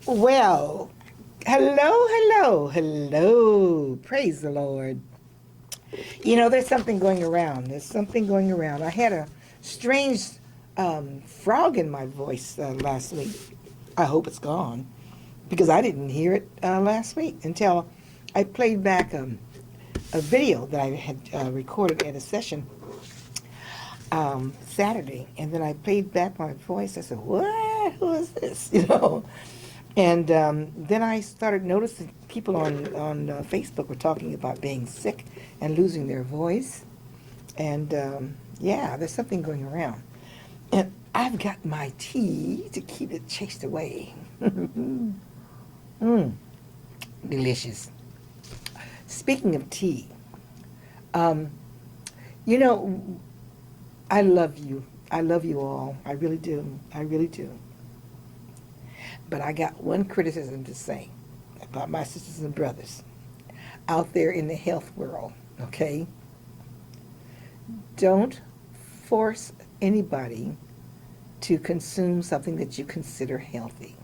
Well, hello. Praise the Lord. There's something going around. There's something going around. I had a strange frog in my voice last week. I hope it's gone because I didn't hear it last week until I played back a video that I had recorded at a session Saturday, and then I played back my voice. I said, "What? Who is this?" And then I started noticing people on Facebook were talking about being sick and losing their voice. And yeah, there's something going around. And I've got my tea to keep it chased away. mm, delicious. Speaking of tea, um, you know, I love you. I love you all. I really do. I really do. But I got one criticism to say about my sisters and brothers out there in the health world, okay? Don't force anybody to consume something that you consider healthy.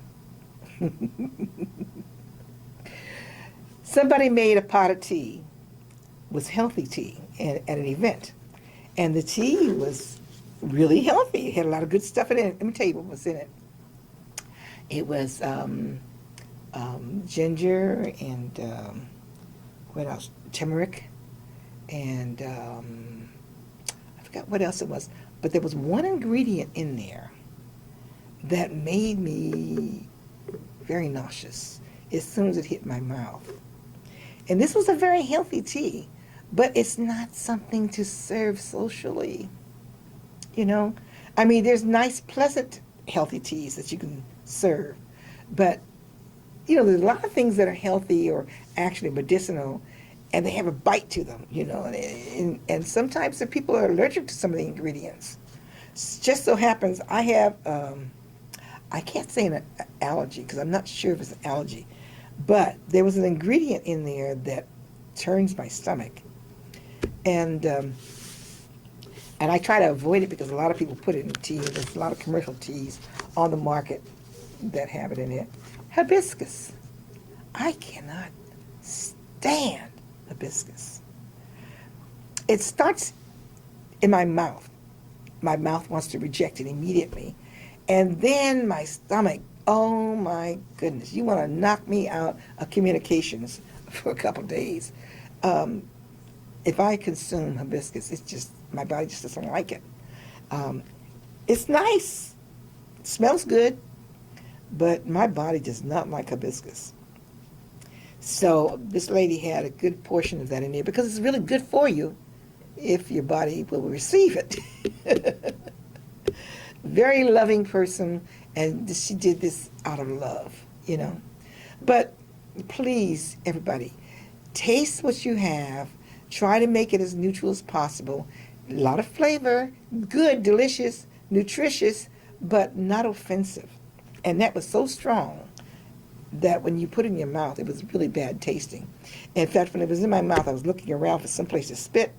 Somebody made a pot of tea, was healthy tea, at an event. And the tea was really healthy. It had a lot of good stuff in it. Let me tell you what was in it. It was ginger and what else? Turmeric and I forgot what else it was. But there was one ingredient in there that made me very nauseous as soon as it hit my mouth. And this was a very healthy tea, but it's not something to serve socially. You know, I mean, there's nice, pleasant, healthy teas that you can serve, but there's a lot of things that are healthy or actually medicinal, and they have a bite to them. And sometimes the people are allergic to some of the ingredients. Just so happens I have, I can't say an allergy because I'm not sure if it's an allergy, but there was an ingredient in there that turns my stomach, and and I try to avoid it because a lot of people put it in tea. There's a lot of commercial teas on the market that have it in it. Hibiscus. I cannot stand hibiscus. It starts in my mouth. My mouth wants to reject it immediately. And then my stomach, oh my goodness, you want to knock me out of communications for a couple of days. If I consume hibiscus, it's just, my body just doesn't like it. Um, it's nice, it smells good, but my body does not like hibiscus. So this lady had a good portion of that in there because it's really good for you if your body will receive it. Very loving person, and she did this out of love. But please, everybody, taste what you have. Try to make it as neutral as possible. A lot of flavor, good, delicious, nutritious, but not offensive. And that was so strong that when you put it in your mouth, it was really bad tasting. In fact, when it was in my mouth, I was looking around for some place to spit.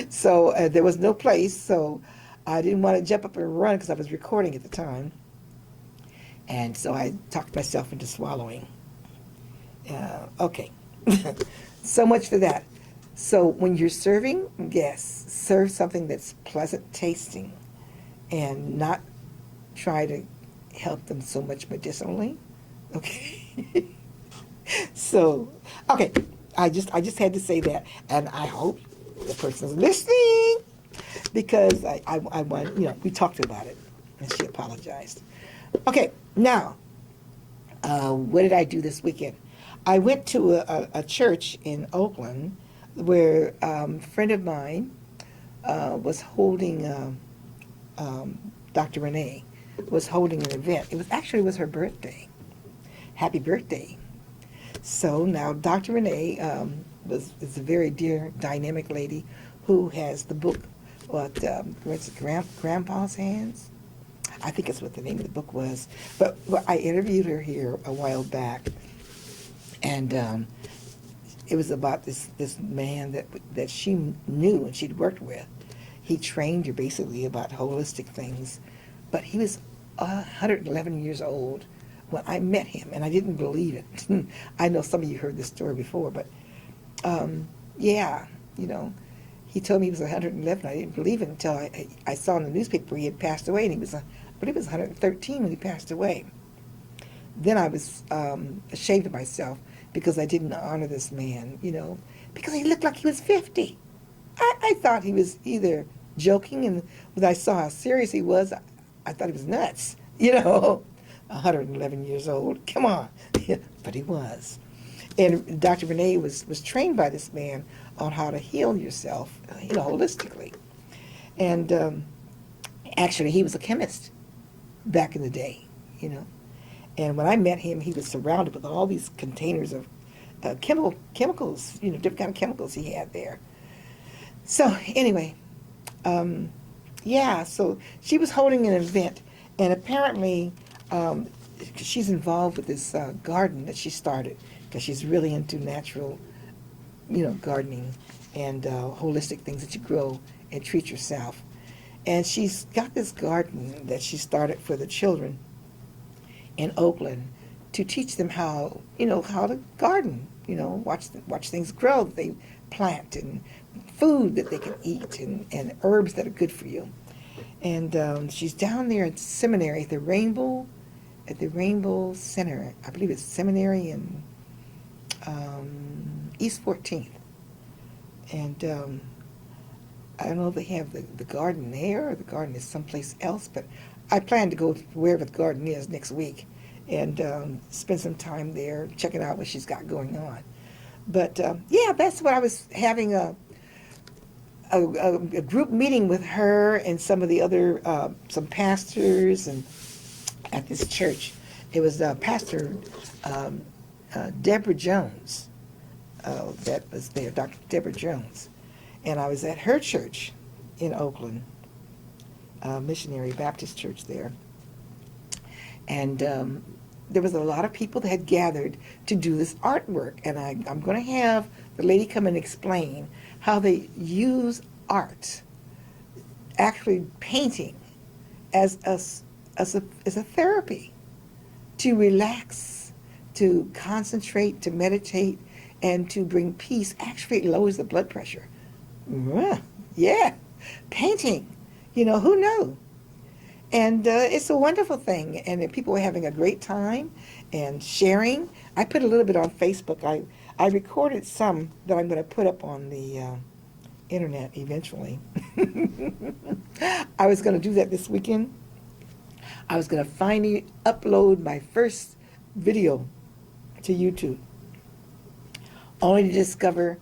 So there was no place, so I didn't want to jump up and run because I was recording at the time. And so I talked myself into swallowing. Okay. So much for that. So when you're serving, yes, serve something that's pleasant tasting and not try to help them so much medicinally. Okay. So, okay. I just had to say that, and I hope the person's listening because I want, we talked about it and she apologized. Okay, now, what did I do this weekend? I went to a church in Oakland where a friend of mine was holding, Dr. Renee was holding an event. It was her birthday. Happy birthday. So now Dr. Renee is a very dear, dynamic lady who has the book, what's it, Grandpa's Hands? I think it's what the name of the book was. But I interviewed her here a while back, and it was about this man that she knew and she'd worked with. He trained her basically about holistic things, but he was 111 years old when I met him, and I didn't believe it. I know some of you heard this story before, but yeah, you know, he told me he was 111. I didn't believe it until I saw in the newspaper he had passed away, and he was, I believe it was 113 when he passed away. Then I was ashamed of myself because I didn't honor this man, you know, because he looked like he was 50. I thought he was either joking, and when I saw how serious he was, I thought he was nuts, you know, 111 years old. Come on. But he was. And Dr. Renee was trained by this man on how to heal yourself, you know, holistically. And actually, he was a chemist back in the day, you know. And when I met him, he was surrounded with all these containers of chemicals, you know, different kind of chemicals he had there. So anyway, yeah, so she was holding an event, and apparently she's involved with this garden that she started because she's really into natural, you know, gardening and holistic things that you grow and treat yourself. And she's got this garden that she started for the children in Oakland to teach them how, you know, how to garden, you know, watch things grow that they plant, and food that they can eat, and herbs that are good for you. And she's down there at seminary at the Rainbow Center. I believe it's seminary in East 14th. And I don't know if they have the garden there or the garden is someplace else, but I plan to go wherever the garden is next week and spend some time there checking out what she's got going on. But yeah, that's what I was having a group meeting with her and some of the other some pastors and at this church. It was Pastor Deborah Jones that was there, Dr. Deborah Jones, and I was at her church in Oakland, Missionary Baptist Church there, and there was a lot of people that had gathered to do this artwork, and I'm going to have the lady come and explain how they use art, actually painting, as a therapy to relax, to concentrate, to meditate, and to bring peace. Actually, it lowers the blood pressure. Yeah, painting. You know, who knew? And it's a wonderful thing, and people are having a great time and sharing. I put a little bit on Facebook. I recorded some that I'm going to put up on the internet eventually. I was going to do that this weekend. I was going to finally upload my first video to YouTube, only to discover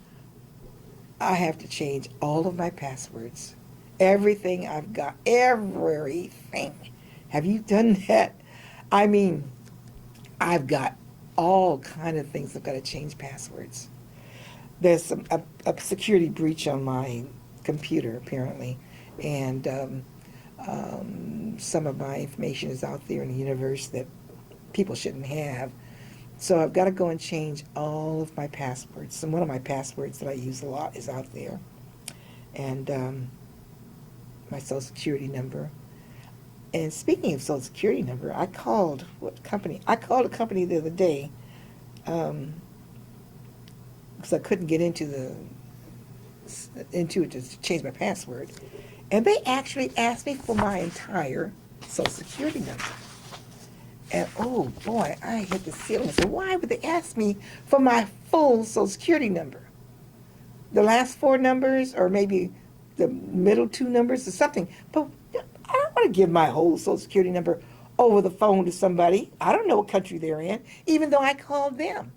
I have to change all of my passwords. Everything I've got, everything. Have you done that? I mean, I've got all kind of things I've got to change passwords. There's a security breach on my computer, apparently, and some of my information is out there in the universe that people shouldn't have. So I've got to go and change all of my passwords. And one of my passwords that I use a lot is out there. And my Social Security number. And speaking of Social Security number, I called a company the other day because I couldn't get into it to change my password. And they actually asked me for my entire Social Security number. And oh boy, I hit the ceiling. I said, why would they ask me for my full Social Security number? The last four numbers, or maybe the middle two numbers or something. But I don't want to give my whole Social Security number over the phone to somebody. I don't know what country they're in, even though I called them.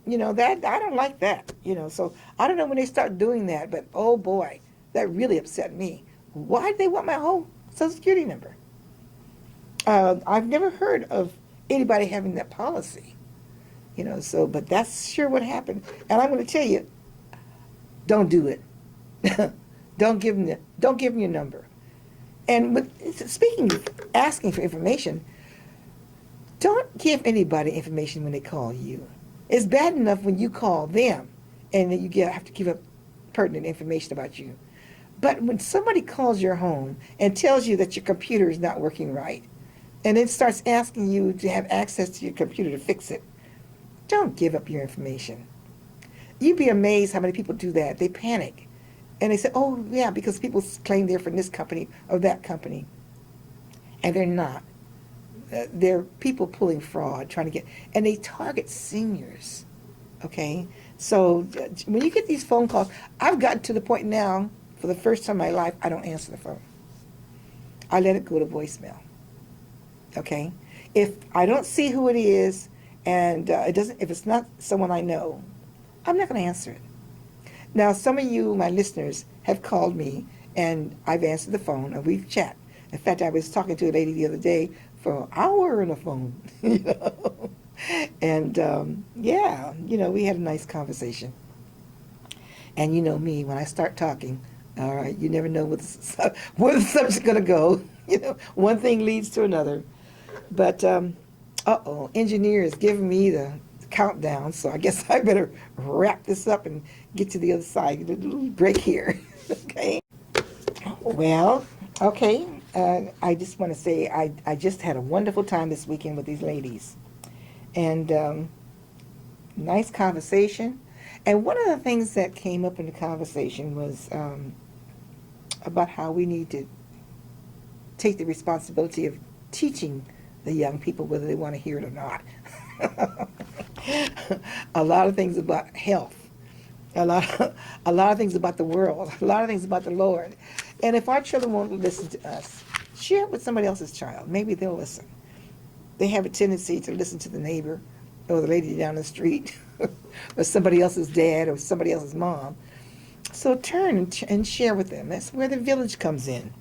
You know, that I don't like that, you know. So I don't know when they start doing that, but oh boy, that really upset me. Why do they want my whole Social Security number? I've never heard of anybody having that policy, you know, so, but that's sure what happened. And I'm going to tell you, don't do it. Don't give them your number. And speaking of asking for information, don't give anybody information when they call you. It's bad enough when you call them and then you have to give up pertinent information about you. But when somebody calls your home and tells you that your computer is not working right, and it starts asking you to have access to your computer to fix it. Don't give up your information. You'd be amazed how many people do that. They panic. And they say, oh, yeah, because people claim they're from this company or that company. And they're not. They're people pulling fraud, trying to get, and they target seniors. Okay? So when you get these phone calls, I've gotten to the point now, for the first time in my life, I don't answer the phone. I let it go to voicemail. Okay? If I don't see who it is, and it doesn't, if it's not someone I know, I'm not going to answer it. Now, some of you, my listeners, have called me, and I've answered the phone, and we've chat. In fact, I was talking to a lady the other day for an hour on the phone, you know. And, yeah, you know, we had a nice conversation. And you know me, when I start talking, all right, you never know where the subject's going to go. You know, one thing leads to another. But, uh-oh, engineer is giving me the countdown, so I guess I better wrap this up and get to the other side. A little break here. Okay. Well, okay. I just want to say I just had a wonderful time this weekend with these ladies. And nice conversation. And one of the things that came up in the conversation was about how we need to take the responsibility of teaching the young people whether they want to hear it or not. A lot of things about health, a lot of things about the world, a lot of things about the Lord. And if our children won't listen to us, share it with somebody else's child. Maybe they'll listen. They have a tendency to listen to the neighbor or the lady down the street or somebody else's dad or somebody else's mom. So turn and share with them. That's where the village comes in.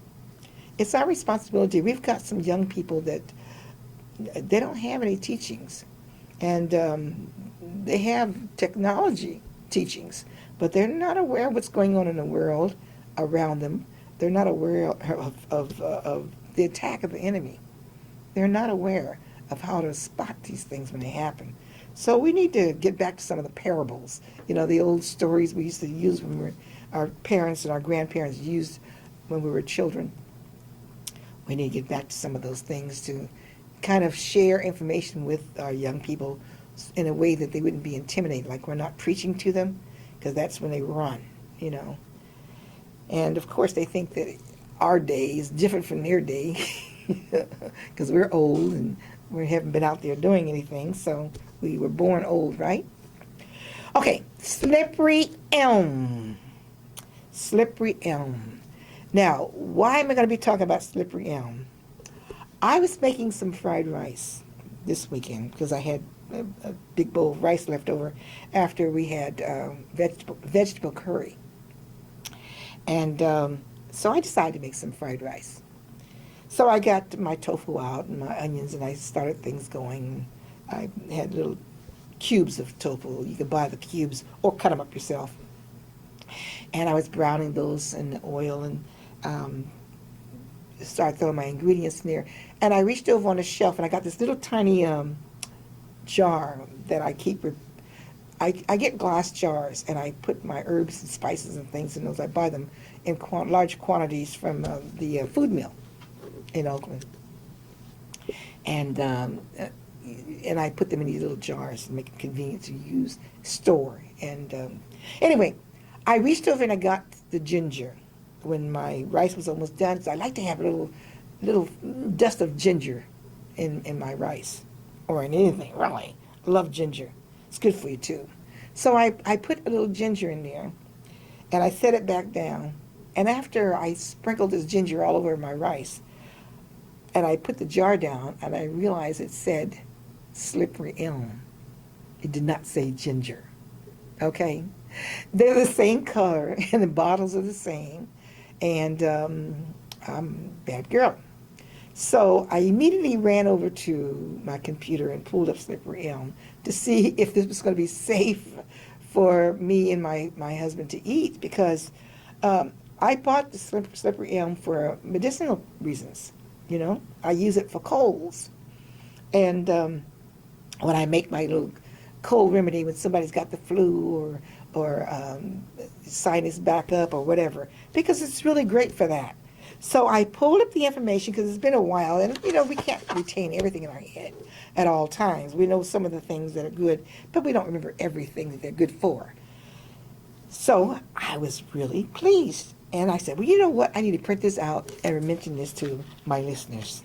It's our responsibility. We've got some young people that they don't have any teachings. And they have technology teachings, but they're not aware of what's going on in the world around them. They're not aware of the attack of the enemy. They're not aware of how to spot these things when they happen. So we need to get back to some of the parables, you know, the old stories we used to use when our parents and our grandparents used when we were children. We need to get back to some of those things to kind of share information with our young people in a way that they wouldn't be intimidated, like we're not preaching to them, because that's when they run, you know. And of course they think that our day is different from their day, because we're old and we haven't been out there doing anything, so we were born old, right? Okay, slippery elm. Slippery elm. Now, why am I going to be talking about slippery elm? I was making some fried rice this weekend because I had a big bowl of rice left over after we had vegetable curry. And so I decided to make some fried rice. So I got my tofu out and my onions, and I started things going. I had little cubes of tofu. You could buy the cubes or cut them up yourself. And I was browning those in the oil and started throwing my ingredients in there. And I reached over on the shelf and I got this little tiny jar that I keep. I get glass jars and I put my herbs and spices and things in those. I buy them in large quantities from the food mill in Oakland. And I put them in these little jars and make it convenient to use, store. And anyway, I reached over and I got the ginger when my rice was almost done. So I like to have a little dust of ginger in my rice or in anything, really. I love ginger. It's good for you too. So I put a little ginger in there and I set it back down. And after I sprinkled this ginger all over my rice, and I put the jar down and I realized it said slippery elm. It did not say ginger. Okay? They're the same color and the bottles are the same. And I'm a bad girl. So I immediately ran over to my computer and pulled up slippery elm to see if this was going to be safe for me and my husband to eat, because I bought the slippery elm for medicinal reasons. You know, I use it for colds. And when I make my little cold remedy when somebody's got the flu or sinus backup or whatever, because it's really great for that. So I pulled up the information because it's been a while, and we can't retain everything in our head at all times. We know some of the things that are good, but we don't remember everything that they're good for. So I was really pleased. And I said, well, you know what? I need to print this out and mention this to my listeners.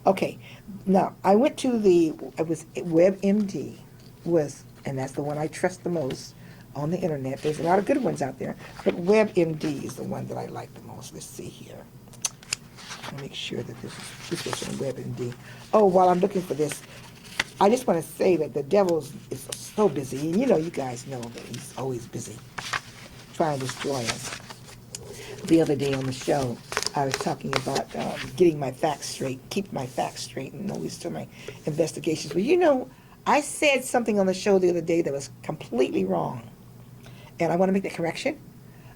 Okay, now I went to it was WebMD, and that's the one I trust the most on the internet. There's a lot of good ones out there, but WebMD is the one that I like the most. Let's see here. I'll make sure that this was from WebMD. Oh, while I'm looking for this, I just want to say that the devil is so busy, and you guys know that he's always busy trying to destroy us. The other day on the show, I was talking about getting my facts straight, keep my facts straight, and always do my investigations. Well, I said something on the show the other day that was completely wrong, and I want to make the correction.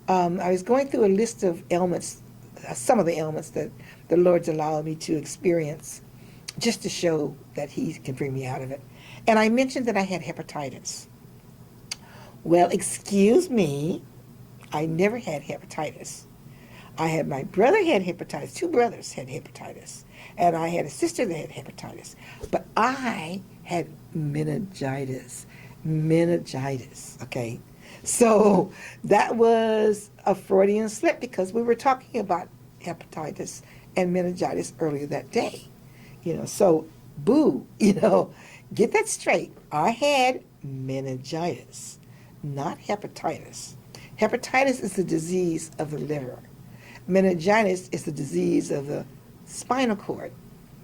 I was going through a list of ailments, some of the ailments that the Lord's allowed me to experience, just to show that He can bring me out of it. And I mentioned that I had hepatitis. Well, excuse me, I never had hepatitis. My brother had hepatitis. 2 brothers had hepatitis. And I had a sister that had hepatitis. But I had meningitis. Meningitis, okay? So that was a Freudian slip because we were talking about hepatitis and meningitis earlier that day. So boo, get that straight. I had meningitis, not hepatitis. Hepatitis is the disease of the liver. Meningitis is the disease of the spinal cord,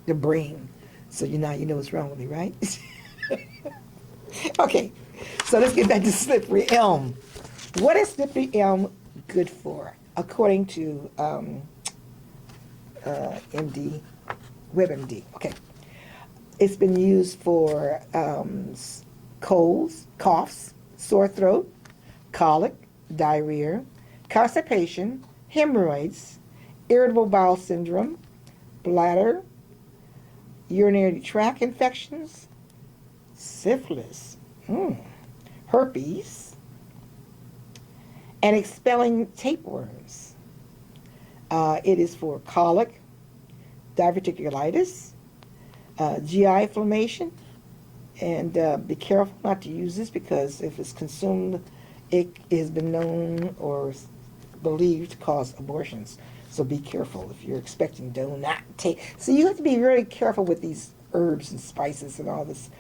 the brain. So you know what's wrong with me, right? Okay, so let's get back to slippery elm. What is slippery elm good for? According to WebMD. Okay, it's been used for colds, coughs, sore throat, colic, diarrhea, constipation, hemorrhoids, irritable bowel syndrome, bladder, urinary tract infections, syphilis, herpes, and expelling tapeworms. It is for colic, diverticulitis, GI inflammation, and be careful not to use this because if it's consumed, it has been known or believed to cause abortions. So be careful if you're expecting, do not take. So you have to be very careful with these herbs and spices and all this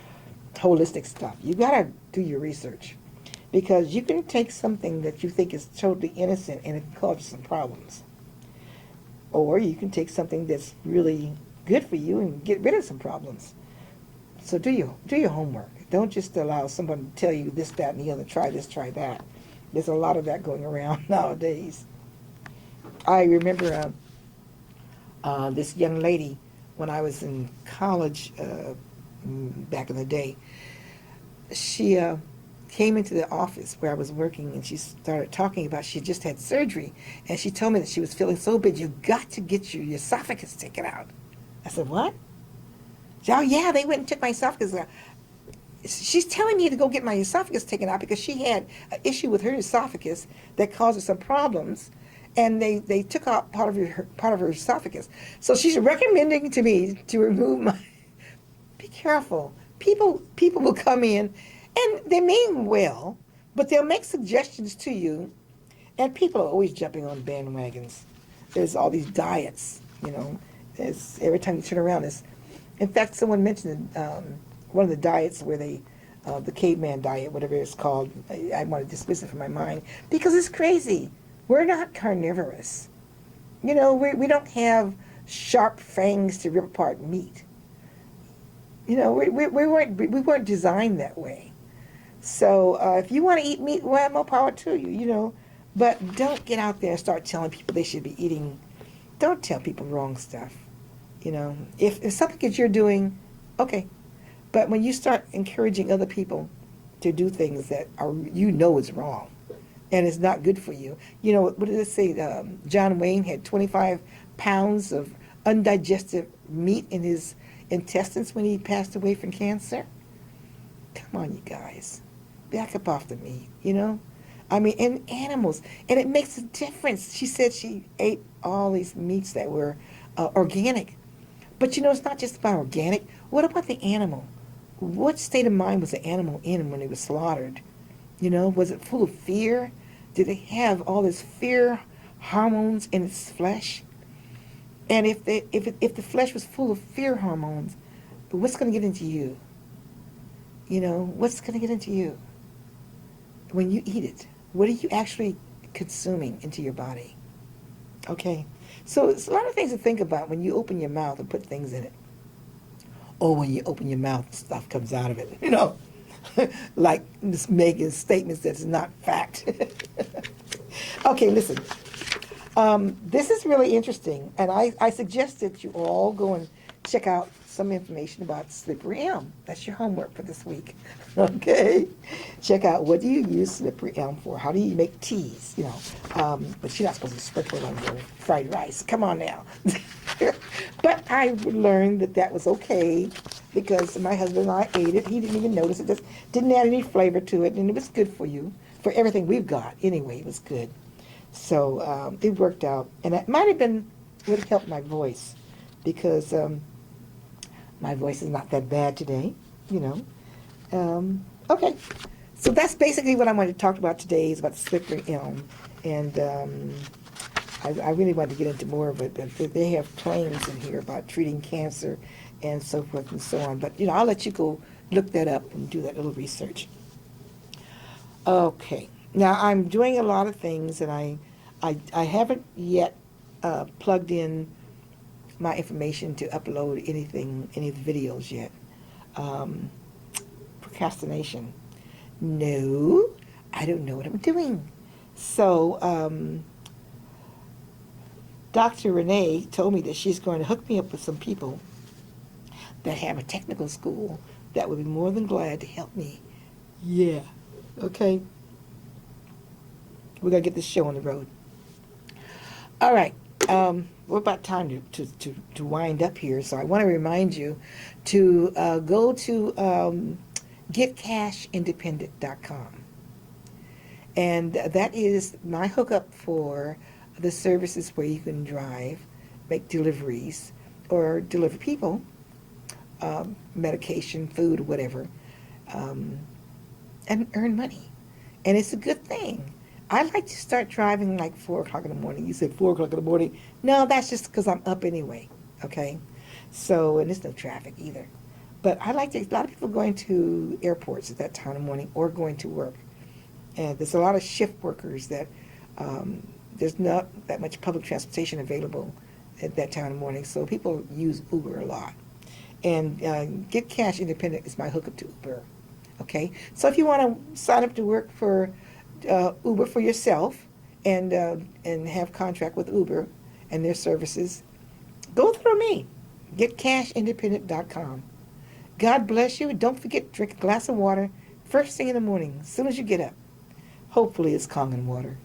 holistic stuff. You got to do your research because you can take something that you think is totally innocent and it can cause you some problems. Or you can take something that's really good for you and get rid of some problems. So do your homework. Don't just allow someone to tell you this, that, and the other. Try this, try that. There's a lot of that going around nowadays. I remember this young lady when I was in college back in the day. She came into the office where I was working and she started talking about she just had surgery. And she told me that she was feeling so bad, you got to get your esophagus taken out. I said, what? She said, oh, yeah, they went and took my esophagus out. She's telling me to go get my esophagus taken out because she had an issue with her esophagus that caused her some problems, and they took out part of her esophagus. So she's recommending to me to remove my. Be careful. People will come in, and they mean well, but they'll make suggestions to you, and people are always jumping on bandwagons. There's all these diets, every time you turn around. In fact, someone mentioned one of the diets where the caveman diet, whatever it's called. I want to dismiss it from my mind because it's crazy. We're not carnivorous. We don't have sharp fangs to rip apart meat. We weren't designed that way. So if you want to eat meat, well, more power to you. But don't get out there and start telling people they should be eating. Don't tell people wrong stuff. If something that you're doing, okay. But when you start encouraging other people to do things that is wrong and it's not good for you, what did it say? John Wayne had 25 pounds of undigested meat in his intestines when he passed away from cancer. Come on, you guys. Back up off the meat, I mean, and animals. And it makes a difference. She said she ate all these meats that were organic. But you know, it's not just about organic. What about the animal? What state of mind was the animal in when it was slaughtered? You know, was it full of fear? Did it have all this fear hormones in its flesh? And if the flesh was full of fear hormones, what's going to get into you? You know, what's going to get into you when you eat it? What are you actually consuming into your body? Okay, so it's a lot of things to think about when you open your mouth and put things in it. Or when you open your mouth, stuff comes out of it. You know, like just making statements that's not fact. Okay, listen. This is really interesting, and I suggest that you all go and check out some information about slippery elm. That's your homework for this week. Okay? Check out, what do you use slippery elm for? How do you make teas? You know, but you're not supposed to sprinkle it on your fried rice. Come on now. But I learned that that was okay because my husband and I ate it. He didn't even notice it. Just didn't add any flavor to it, and it was good for you. For everything we've got, anyway, it was good. So it worked out, and it might have would have helped my voice because my voice is not that bad today, you know. Okay, so that's basically what I wanted to talk about today, is about the slippery elm, and I really wanted to get into more of it, but they have claims in here about treating cancer and so forth and so on. But you know, I'll let you go look that up and do that little research. Okay. Now I'm doing a lot of things, and I haven't yet plugged in my information to upload any of the videos yet. Procrastination. No, I don't know what I'm doing. So Dr. Renee told me that she's going to hook me up with some people that have a technical school that would be more than glad to help me. Yeah. Okay. We're going to get this show on the road. All right. We're about time to wind up here. So I want to remind you to go to getcashindependent.com. And that is my hookup for the services where you can drive, make deliveries, or deliver people, medication, food, whatever, and earn money. And it's a good thing. I like to start driving like 4 o'clock in the morning. You said 4 o'clock in the morning. No, that's just because I'm up anyway, okay? So, and there's no traffic either. But I like to, a lot of people going to airports at that time of the morning or going to work. And there's a lot of shift workers that there's not that much public transportation available at that time of the morning. So people use Uber a lot. And Get Cash Independent is my hookup to Uber, okay? So if you want to sign up to work for Uber for yourself and have contract with Uber and their services, go through me. GetCashIndependent.com. God bless you. Don't forget, drink a glass of water first thing in the morning, as soon as you get up. Hopefully it's Kangen water.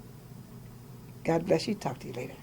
God bless you. Talk to you later.